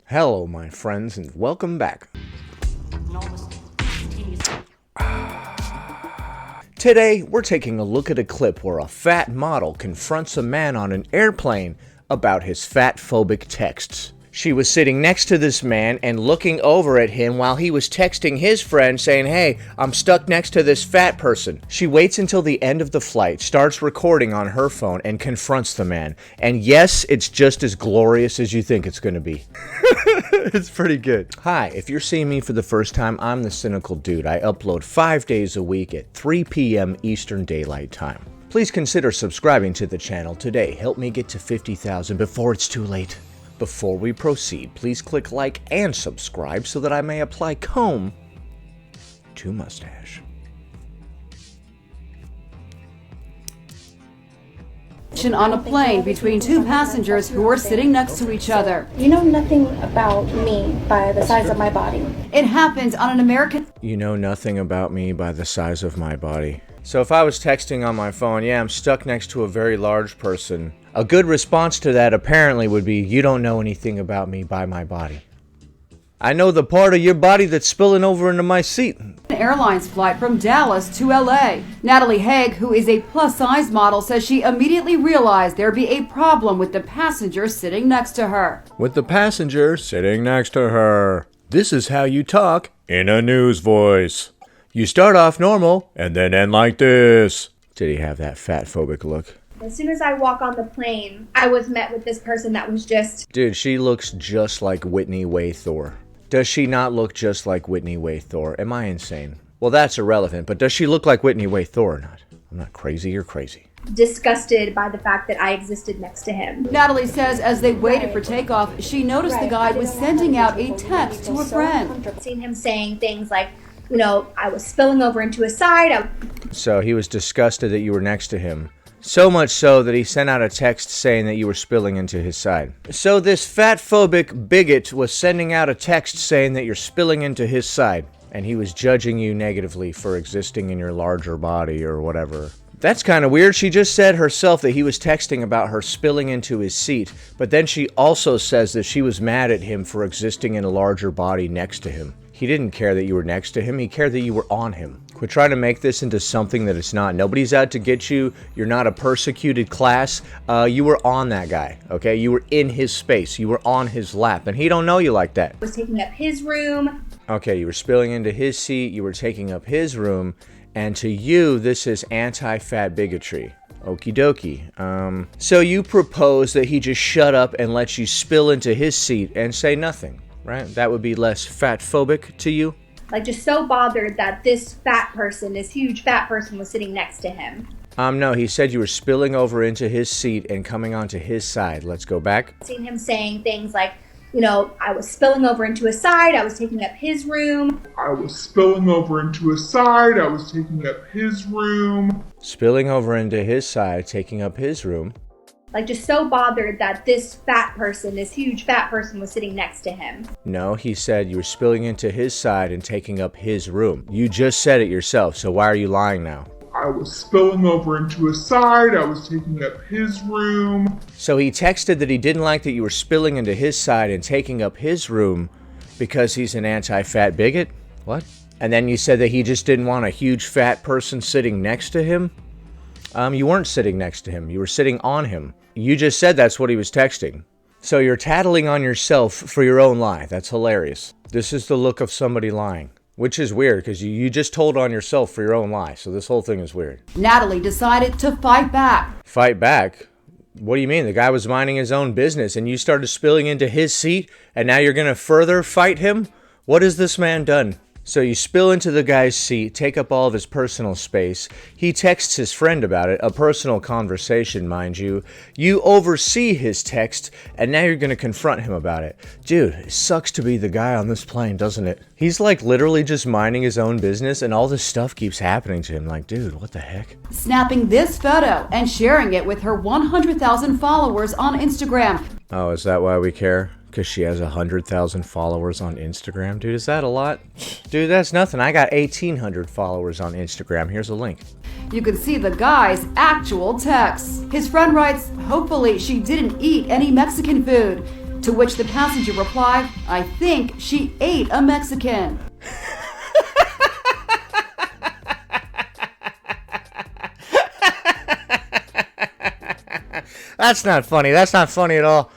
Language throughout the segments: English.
Hello, my friends, and welcome back. Today, we're taking a look at a clip where a fat model confronts a man on an airplane about his fat-phobic texts. She was sitting next to this man and looking over at him while he was texting his friend saying, "Hey, I'm stuck next to this fat person." She waits until the end of the flight, starts recording on her phone, and confronts the man. And yes, it's just as glorious as you think it's going to be. It's pretty good. Hi, if you're seeing me for the first time, I'm the Cynical Dude. I upload 5 days a week at 3 p.m. Eastern Daylight Time. Please consider subscribing to the channel today. Help me get to 50,000 before it's too late. Before we proceed, please click like and subscribe so that I may apply comb to mustache. On a plane between two passengers who were sitting next to each other. You know nothing about me by the size of my body. It happened on an American... You know nothing about me by the size of my body. So if I was texting on my phone, yeah, I'm stuck next to a very large person. A good response to that apparently would be, you don't know anything about me by my body. I know the part of your body that's spilling over into my seat. An airlines flight from Dallas to LA. Natalie Haig, who is a plus-size model, says she immediately realized there'd be a problem with the passenger sitting next to her. With the passenger sitting next to her. This is how you talk in a news voice. You start off normal and then end like this. Did he have that fat-phobic look? As soon as I walk on the plane, I was met with this person that was just... Dude, she looks just like Whitney Waythor. Does she not look just like Whitney Waythor? Am I insane? Well, that's irrelevant, but does she look like Whitney Waythor or not? I'm not crazy, you're crazy. disgusted by the fact that I existed next to him. Natalie says as they waited for takeoff, she noticed the guy was sending out a text to a friend. I've seen him saying things like, you know, I was spilling over into his side. So he was disgusted that you were next to him. So much so that he sent out a text saying that you were spilling into his side. So this fat-phobic bigot was sending out a text saying that you're spilling into his side. And he was judging you negatively for existing in your larger body or whatever. That's kind of weird. She just said herself that he was texting about her spilling into his seat. But then she also says that she was mad at him for existing in a larger body next to him. He didn't care that you were next to him. He cared that you were on him. Quit trying to make this into something that it's not. Nobody's out to get you. You're not a persecuted class. You were on that guy, okay? You were in his space. You were on his lap. And he don't know you like that. I was taking up his room. Okay, you were spilling into his seat. You were taking up his room. And to you, this is anti-fat bigotry. Okie dokie. So you propose that he just shut up and let you spill into his seat and say nothing, right? That would be less fat-phobic to you? Like, just so bothered that this fat person, this huge fat person, was sitting next to him. No, he said you were spilling over into his seat and coming onto his side. Let's go back. I've seen him saying things like, you know, I was spilling over into his side, I was taking up his room. I was spilling over into his side, I was taking up his room. Spilling over into his side, taking up his room. Like, just so bothered that this fat person, this huge fat person, was sitting next to him. No, he said you were spilling into his side and taking up his room. You just said it yourself, so why are you lying now? I was spilling over into his side, I was taking up his room. So he texted that he didn't like that you were spilling into his side and taking up his room because he's an anti-fat bigot? What? And then you said that he just didn't want a huge fat person sitting next to him? You weren't sitting next to him. You were sitting on him. You just said that's what he was texting. So you're tattling on yourself for your own lie. That's hilarious. This is the look of somebody lying. Which is weird, because you just told on yourself for your own lie. So this whole thing is weird. Natalie decided to fight back. Fight back? What do you mean? The guy was minding his own business, and you started spilling into his seat, and now you're going to further fight him? What has this man done? So you spill into the guy's seat, take up all of his personal space. He texts his friend about it, a personal conversation, mind you. You oversee his text, and now you're going to confront him about it. Dude, it sucks to be the guy on this plane, doesn't it? He's like literally just minding his own business, and all this stuff keeps happening to him. Like, dude, what the heck? Snapping this photo and sharing it with her 100,000 followers on Instagram. Oh, is that why we care? Because she has 100,000 followers on Instagram? Dude, is that a lot? Dude, that's nothing. I got 1,800 followers on Instagram. Here's a link. You can see the guy's actual texts. His friend writes, hopefully she didn't eat any Mexican food. To which the passenger replied, "I think she ate a Mexican." That's not funny. That's not funny at all.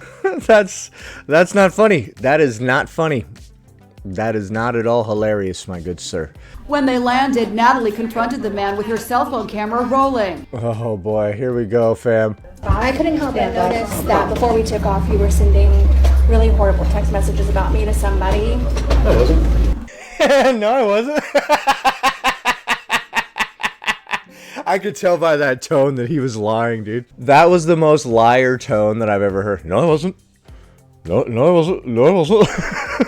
That's not funny. That is not funny. That is not at all hilarious, my good sir. When they landed, Natalie confronted the man with her cell phone camera rolling. Oh boy, here we go, fam. I couldn't help but notice that before we took off, you were sending really horrible text messages about me to somebody. I wasn't. No, I wasn't. I could tell by that tone that he was lying, dude. That was the most liar tone that I've ever heard. No, I wasn't. No, I wasn't. No, I wasn't.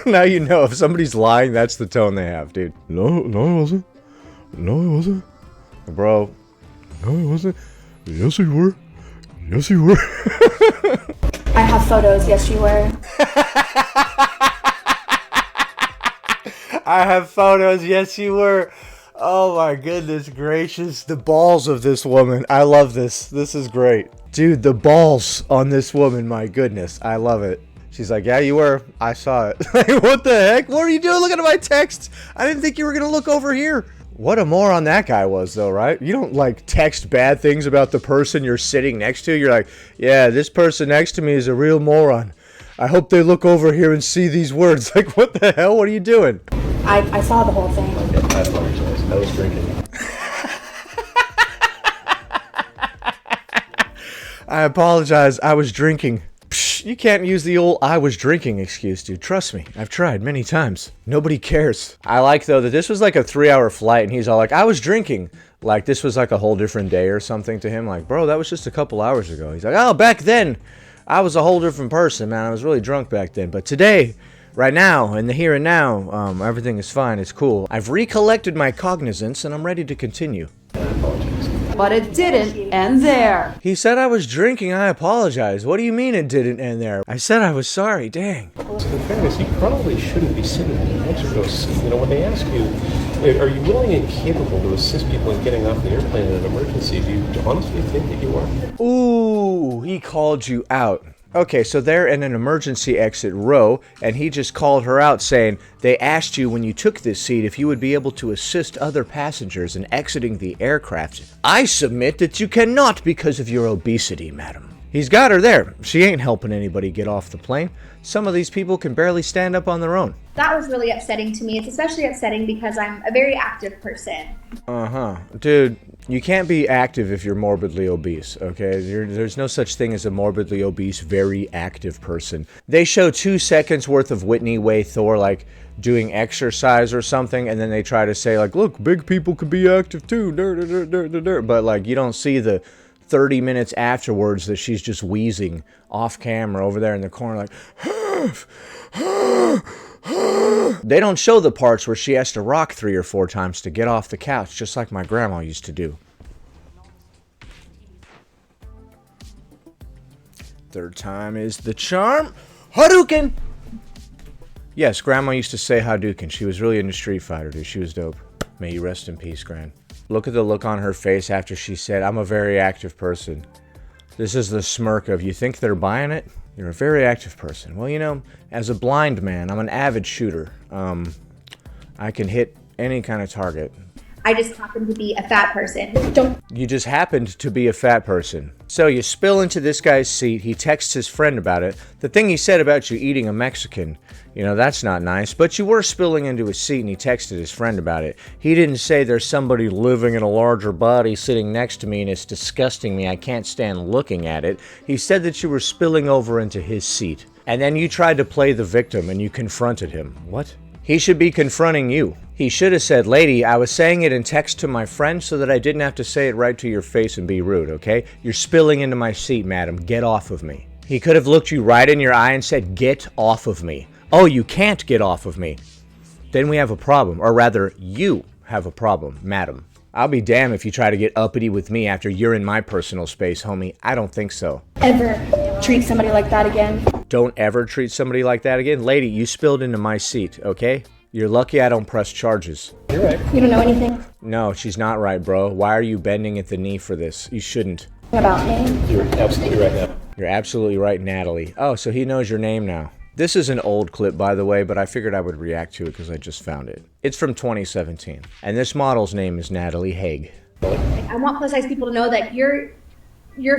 Now you know if somebody's lying, that's the tone they have, dude. No, I wasn't. No, I wasn't. Bro. No, I wasn't. Yes, you were. Yes, you were. I have photos. Yes, you were. I have photos. Yes, you were. Oh my goodness gracious. The balls of this woman. I love this. This is great. Dude, the balls on this woman. My goodness. I love it. She's like, yeah, you were. I saw it. Like, what the heck? What are you doing looking at my texts? I didn't think you were going to look over here. What a moron that guy was, though, right? You don't, like, text bad things about the person you're sitting next to. You're like, yeah, this person next to me is a real moron. I hope they look over here and see these words. Like, what the hell? What are you doing? I saw the whole thing. I apologize. I was drinking. I apologize. I was drinking. Psh, you can't use the old "I was drinking" excuse, dude. Trust me. I've tried many times. Nobody cares. I like, though, that this was like a 3-hour flight, and he's all like, I was drinking. Like, this was like a whole different day or something to him. Like, bro, that was just a couple hours ago. He's like, oh, back then, I was a whole different person, man. I was really drunk back then. But today, right now, in the here and now, everything is fine. It's cool. I've recollected my cognizance, and I'm ready to continue. But it didn't end there. He said I was drinking. I apologize. What do you mean it didn't end there? I said I was sorry. Dang. In fairness, you probably shouldn't be sitting next to those. You know, when they ask you, are you willing and capable to assist people in getting off the airplane in an emergency, do you honestly think that you are? Ooh, he called you out. Okay, so they're in an emergency exit row, and he just called her out saying, they asked you when you took this seat if you would be able to assist other passengers in exiting the aircraft. I submit that you cannot because of your obesity, madam. He's got her there. She ain't helping anybody get off the plane. Some of these people can barely stand up on their own. That was really upsetting to me. It's especially upsetting because I'm a very active person. Dude, you can't be active if you're morbidly obese, okay? There's no such thing as a morbidly obese, very active person. They show 2 seconds worth of Whitney Way Thor, like, doing exercise or something, and then they try to say, like, look, big people can be active too, but, like, you don't see the 30 minutes afterwards that she's just wheezing off camera over there in the corner, like, they don't show the parts where she has to rock 3 or 4 times to get off the couch, just like my grandma used to do. Third time is the charm. Hadouken! Yes, grandma used to say Hadouken. She was really into Street Fighter, dude. She was dope. May you rest in peace, Gran. Look at the look on her face after she said, I'm a very active person. This is the smirk of, you think they're buying it? You're a very active person. Well, you know, as a blind man, I'm an avid shooter. I can hit any kind of target. I just happen to be a fat person. You just happened to be a fat person. So you spill into this guy's seat. He texts his friend about it. The thing he said about you eating a Mexican, you know, that's not nice. But you were spilling into his seat and he texted his friend about it. He didn't say there's somebody living in a larger body sitting next to me and it's disgusting me. I can't stand looking at it. He said that you were spilling over into his seat. And then you tried to play the victim and you confronted him. What? He should be confronting you. He should have said, lady, I was saying it in text to my friend so that I didn't have to say it right to your face and be rude, okay? You're spilling into my seat, madam. Get off of me. He could have looked you right in your eye and said, get off of me. Oh, you can't get off of me. Then we have a problem. Or rather, you have a problem, madam. I'll be damned if you try to get uppity with me after you're in my personal space, homie. I don't think so. Ever treat somebody like that again? Don't ever treat somebody like that again. Lady, you spilled into my seat, okay? You're lucky I don't press charges. You're right. You don't know anything No, she's not right, bro. Why are you bending at the knee for this? You shouldn't. about me? You're absolutely right now. You're absolutely right, Natalie. Oh, so he knows your name now. This is an old clip, by the way, but I figured I would react to it because I just found it. It's from 2017, and this model's name is Natalie Haig. I want plus size people to know that you're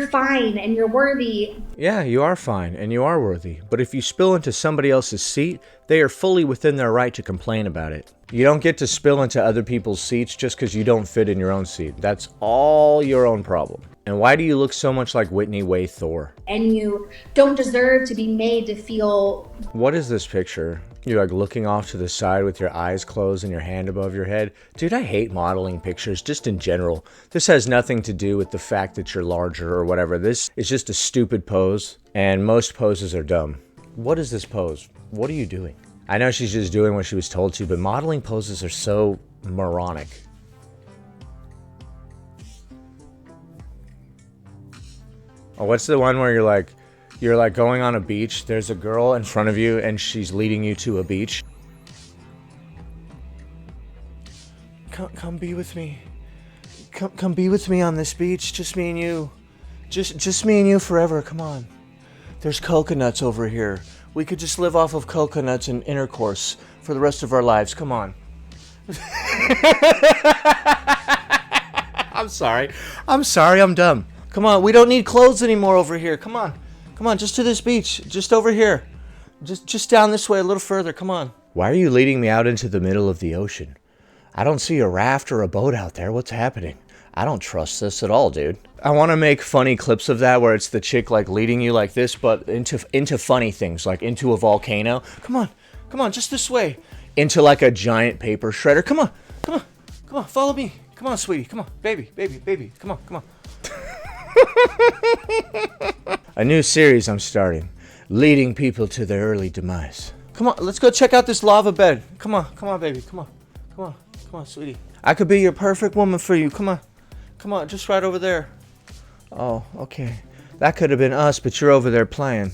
fine and you're worthy. Yeah, you are fine and you are worthy. But if you spill into somebody else's seat, they are fully within their right to complain about it. You don't get to spill into other people's seats just because you don't fit in your own seat. That's all your own problem. And why do you look so much like Whitney Way Thor? And you don't deserve to be made to feel... What is this picture? You're like looking off to the side with your eyes closed and your hand above your head. Dude, I hate modeling pictures just in general. This has nothing to do with the fact that you're larger or whatever. This is just a stupid pose, and most poses are dumb. What is this pose? What are you doing? I know she's just doing what she was told to, but modeling poses are so moronic. Oh, what's the one where you're like going on a beach, there's a girl in front of you and she's leading you to a beach? Come be with me. Come be with me on this beach, just me and you. Just me and you forever, come on. There's coconuts over here. We could just live off of coconuts and intercourse for the rest of our lives, come on. I'm sorry, I'm dumb. Come on, we don't need clothes anymore over here, come on. Come on, just to this beach, just over here. Just down this way a little further, come on. Why are you leading me out into the middle of the ocean? I don't see a raft or a boat out there, what's happening? I don't trust this at all, dude. I want to make funny clips of that where it's the chick like leading you like this, but into funny things, like into a volcano. Come on, just this way. Into like a giant paper shredder, come on, follow me. Come on, sweetie, come on, baby, come on. A new series I'm starting, leading people to their early demise. Come on, let's go check out this lava bed. Come on, baby, come on, sweetie. I could be your perfect woman for you, come on, just right over there. Oh, okay. That could have been us, but you're over there playing.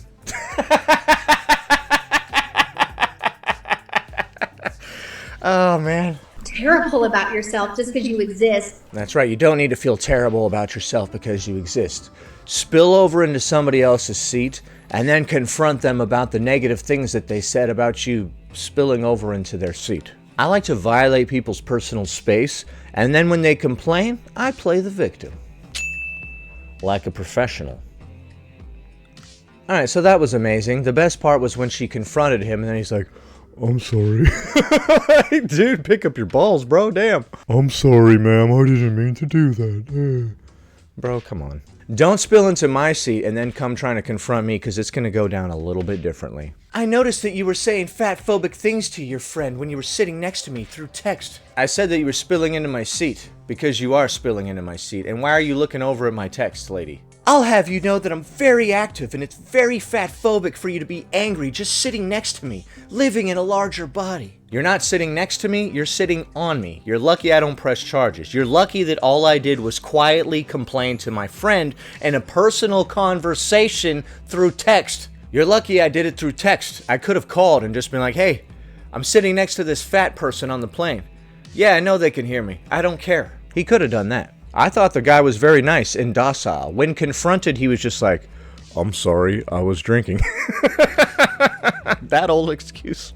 Oh, man. Terrible about yourself just because you exist. That's right, you don't need to feel terrible about yourself because you exist. Spill over into somebody else's seat and then confront them about the negative things that they said about you spilling over into their seat. I like to violate people's personal space, and then when they complain, I play the victim. Like a professional. Alright, so that was amazing. The best part was when she confronted him and then he's like, I'm sorry. Dude, pick up your balls, bro. Damn. I'm sorry, ma'am. I didn't mean to do that. Bro, come on. Don't spill into my seat and then come trying to confront me because it's going to go down a little bit differently. I noticed that you were saying fat-phobic things to your friend when you were sitting next to me through text. I said that you were spilling into my seat because you are spilling into my seat. And why are you looking over at my text, lady? I'll have you know that I'm very active and it's very fat-phobic for you to be angry just sitting next to me, living in a larger body. You're not sitting next to me, you're sitting on me. You're lucky I don't press charges. You're lucky that all I did was quietly complain to my friend in a personal conversation through text. You're lucky I did it through text. I could have called and just been like, hey, I'm sitting next to this fat person on the plane. Yeah, I know they can hear me. I don't care. He could have done that. I thought the guy was very nice and docile. When confronted, he was just like, I'm sorry, I was drinking. That old excuse.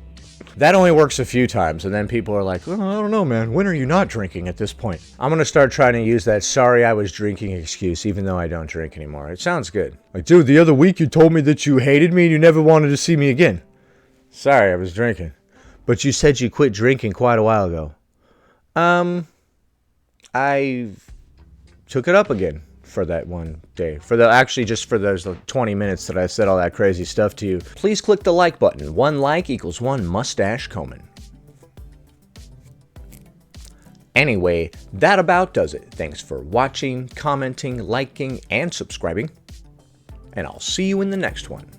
That only works a few times, and then people are like, well, I don't know, man. When are you not drinking at this point? I'm going to start trying to use that sorry I was drinking excuse, even though I don't drink anymore. It sounds good. Like, dude, the other week you told me that you hated me and you never wanted to see me again. Sorry, I was drinking. But you said you quit drinking quite a while ago. I took it up again for that one day. Actually, just for those 20 minutes that I said all that crazy stuff to you. Please click the like button. 1 like equals 1 mustache Komen. Anyway, that about does it. Thanks for watching, commenting, liking, and subscribing. And I'll see you in the next one.